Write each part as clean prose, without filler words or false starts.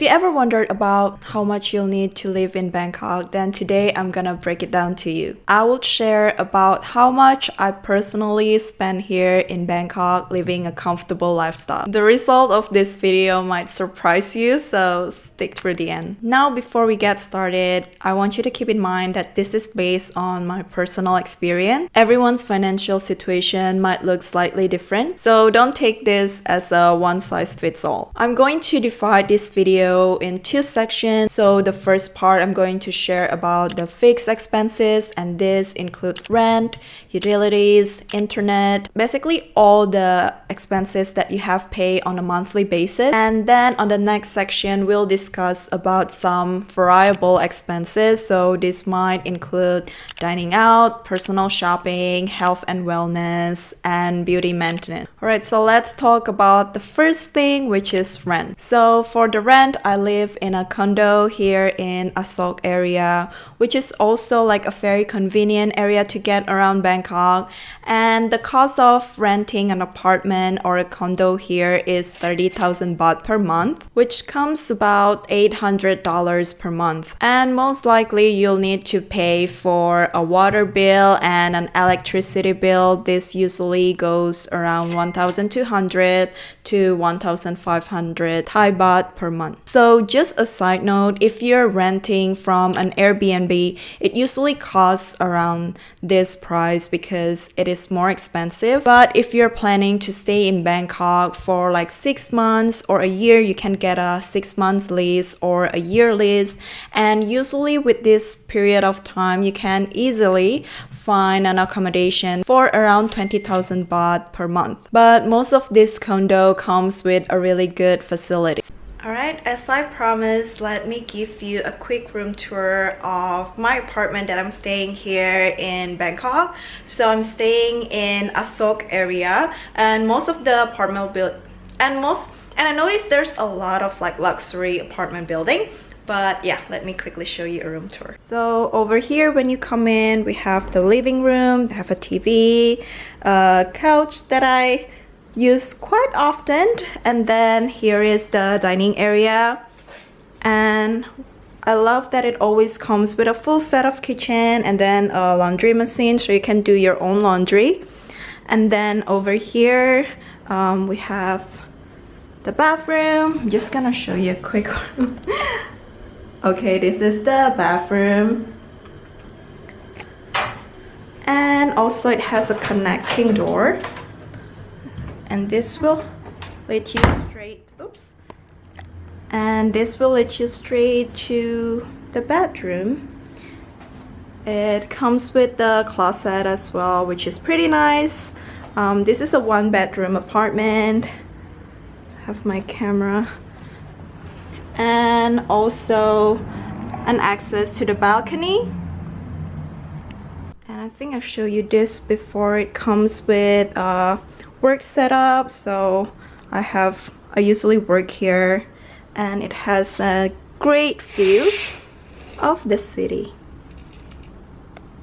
If you ever wondered about how much you'll need to live in Bangkok, then today I'm gonna break it down to you. I will share about how much I personally spend here in Bangkok living a comfortable lifestyle. The result of this video might surprise you, so stick through the end. Now, before we get started, I want you to keep in mind that this is based on my personal experience. Everyone's financial situation might look slightly different, so don't take this as a one-size-fits-all. I'm going to divide this video in two sections. So the first part, I'm going to share about the fixed expenses, and this includes rent, utilities, internet, basically all the expenses that you have paid on a monthly basis. And then on the next section, we'll discuss about some variable expenses. So this might include dining out, personal shopping, health and wellness, and beauty maintenance. Alright, so let's talk about the first thing, which is rent. So for the rent, I live in a condo here in Asok area, which is also like a very convenient area to get around Bangkok. And the cost of renting an apartment or a condo here is 30,000 baht per month, which comes about $800 per month. And most likely you'll need to pay for a water bill and an electricity bill. This usually goes around 1,200 to 1,500 Thai baht per month. So just a side note, if you're renting from an Airbnb, it usually costs around this price because it is more expensive. But if you're planning to stay in Bangkok for like 6 months or a year, you can get a 6 months lease or a year lease. And usually with this period of time, you can easily find an accommodation for around 20,000 baht per month. But most of this condo comes with a really good facility. Alright, as I promised, let me give you a quick room tour of my apartment that I'm staying here in Bangkok. So I'm staying in Asok area, and most of the apartment and I noticed there's a lot of like luxury apartment building. But yeah, let me quickly show you a room tour. So over here, when you come in, we have the living room. They have a TV, a couch that I use quite often, and then here is the dining area. And I love that it always comes with a full set of kitchen and then a laundry machine, so you can do your own laundry. And then over here we have the bathroom. I'm just gonna show you a quick one. Okay, this is the bathroom, and also it has a connecting door, and this will lead you straight to the bedroom. It comes with the closet as well, which is pretty nice. This is a 1-bedroom apartment. I have my camera, and also an access to the balcony. And I think I showed you this before. It comes with a work setup, so I usually work here, and it has a great view of the city.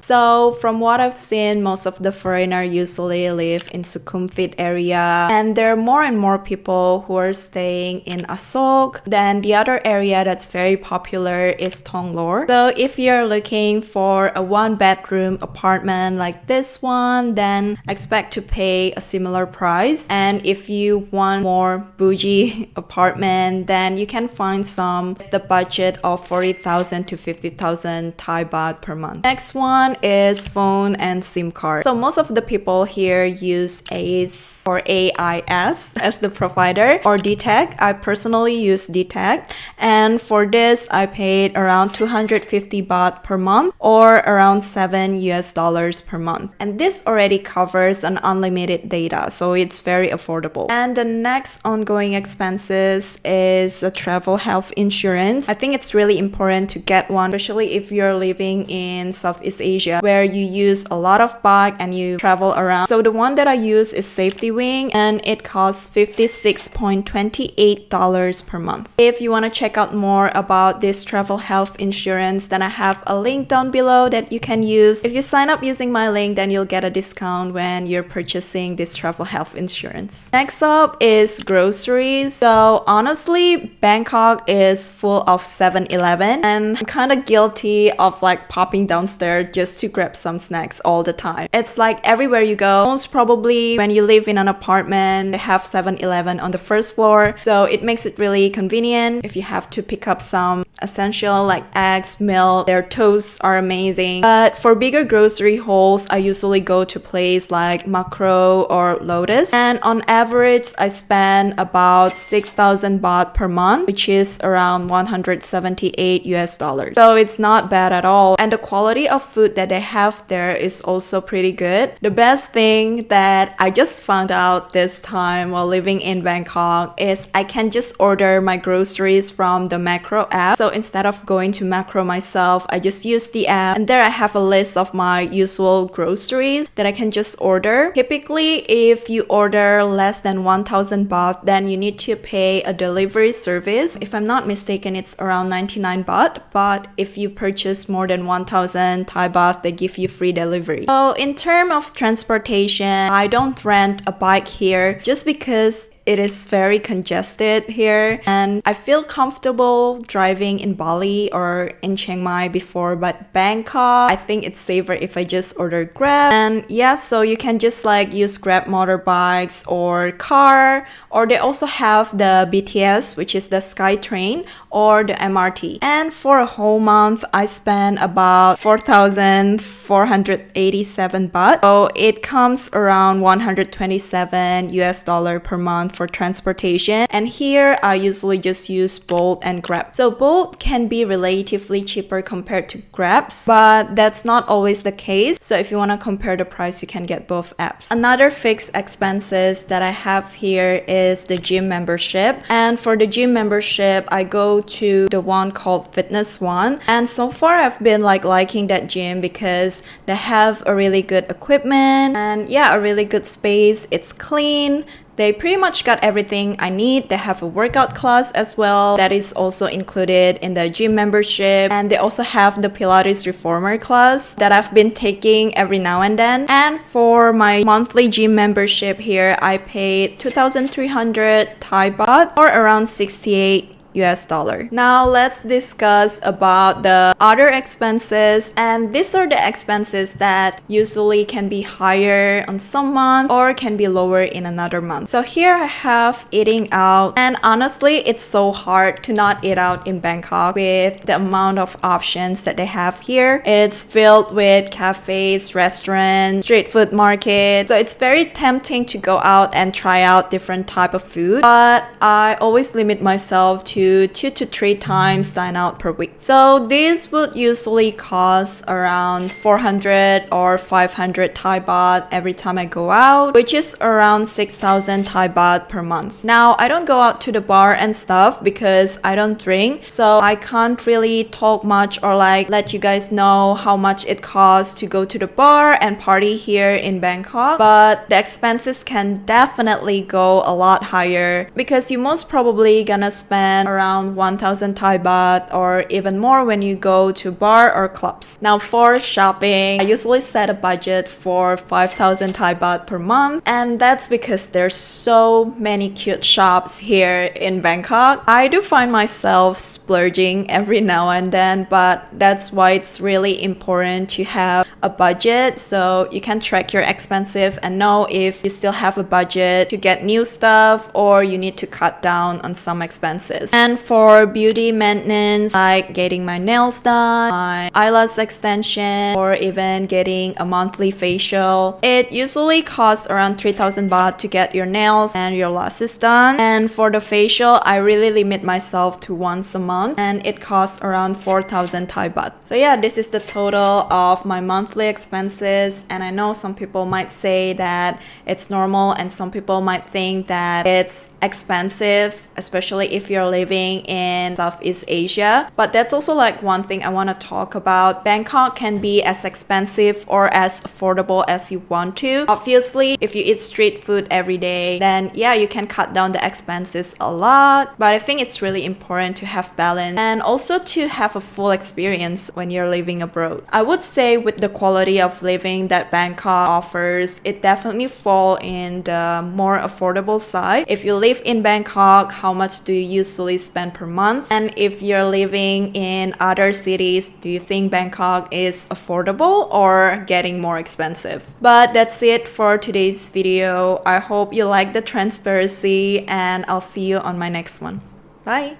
So from what I've seen, most of the foreigners usually live in Sukhumvit area, and there are more and more people who are staying in Asok. Then the other area that's very popular is Thonglor. So if you're looking for a 1-bedroom apartment like this one, then expect to pay a similar price. And if you want more bougie apartment, then you can find some with the budget of 40,000 to 50,000 Thai baht per month. Next one is phone and SIM card. So most of the people here use AIS or AIS as the provider, or DTAC. I personally use DTAC, and for this I paid around 250 baht per month, or around $7 per month. And this already covers an unlimited data, so it's very affordable. And the next ongoing expenses is the travel health insurance. I think it's really important to get one, especially if you're living in Southeast Asia Asia where you use a lot of bike and you travel around. So the one that I use is Safety Wing and it costs $56.28 per month. If you want to check out more about this travel health insurance, then I have a link down below that you can use. If you sign up using my link, then you'll get a discount when you're purchasing this travel health insurance. Next up is groceries. So honestly, Bangkok is full of 7-Eleven and I'm kind of guilty of like popping downstairs just to grab some snacks all the time. It's like everywhere you go, most probably when you live in an apartment, they have 7-Eleven on the first floor. So it makes it really convenient if you have to pick up some essential like eggs, milk. Their toasts are amazing. But for bigger grocery hauls, I usually go to place like Macro or Lotus. And on average, I spend about 6,000 baht per month, which is around 178 US dollars. So it's not bad at all. And the quality of food that they have there is also pretty good. The best thing that I just found out this time while living in Bangkok is I can just order my groceries from the Macro app. So instead of going to Macro myself, I just use the app and there I have a list of my usual groceries that I can just order. Typically, if you order less than 1,000 baht, then you need to pay a delivery service. If I'm not mistaken, it's around 99 baht. But if you purchase more than 1,000 Thai baht, they give you free delivery. So in terms of transportation, I don't rent a bike here just because it is very congested here and I feel comfortable driving in Bali or in Chiang Mai before, but Bangkok, I think it's safer if I just order Grab. And yeah, so you can just like use Grab motorbikes or car, or they also have the BTS, which is the Sky Train, or the MRT. And for a whole month, I spend about 4,487 baht. So it comes around 127 US dollar per month for transportation. And here I usually just use Bolt and Grab. So Bolt can be relatively cheaper compared to Grab's, but that's not always the case. So if you want to compare the price, you can get both apps. Another fixed expenses that I have here is the gym membership. And for the gym membership, I go to the one called Fitness One. And so far I've been like liking that gym because they have a really good equipment and yeah, a really good space. It's clean. They pretty much got everything I need. They have a workout class as well that is also included in the gym membership. And they also have the Pilates Reformer class that I've been taking every now and then. And for my monthly gym membership here, I paid 2,300 Thai baht or around 68 US dollar. Now let's discuss about the other expenses, and these are the expenses that usually can be higher on some month or can be lower in another month. So here I have eating out, and honestly it's so hard to not eat out in Bangkok with the amount of options that they have here. It's filled with cafes, restaurants, street food market, so it's very tempting to go out and try out different type of food, but I always limit myself to 2 to 3 times dine out per week. So this would usually cost around 400 or 500 Thai baht every time I go out, which is around 6,000 Thai baht per month. Now I don't go out to the bar and stuff because I don't drink, so I can't really talk much or like let you guys know how much it costs to go to the bar and party here in Bangkok, but the expenses can definitely go a lot higher because you most probably gonna spend around 1,000 Thai baht or even more when you go to bar or clubs. Now for shopping, I usually set a budget for 5,000 Thai baht per month, and that's because there's so many cute shops here in Bangkok. I do find myself splurging every now and then, but that's why it's really important to have a budget so you can track your expenses and know if you still have a budget to get new stuff or you need to cut down on some expenses. And for beauty maintenance, like getting my nails done, my eyelash extension, or even getting a monthly facial, it usually costs around 3,000 baht to get your nails and your lashes done. And for the facial, I really limit myself to once a month, and it costs around 4,000 Thai baht. So yeah, this is the total of my monthly expenses, and I know some people might say that it's normal and some people might think that it's expensive, especially if you're living living in Southeast Asia. But that's also like one thing I want to talk about. Bangkok can be as expensive or as affordable as you want to. Obviously, if you eat street food every day, then yeah, you can cut down the expenses a lot. But I think it's really important to have balance and also to have a full experience when you're living abroad. I would say with the quality of living that Bangkok offers, it definitely fall in the more affordable side. If you live in Bangkok, how much do you usually spend per month? And if you're living in other cities, do you think Bangkok is affordable or getting more expensive? But that's it for today's video. I hope you like the transparency and I'll see you on my next one. Bye!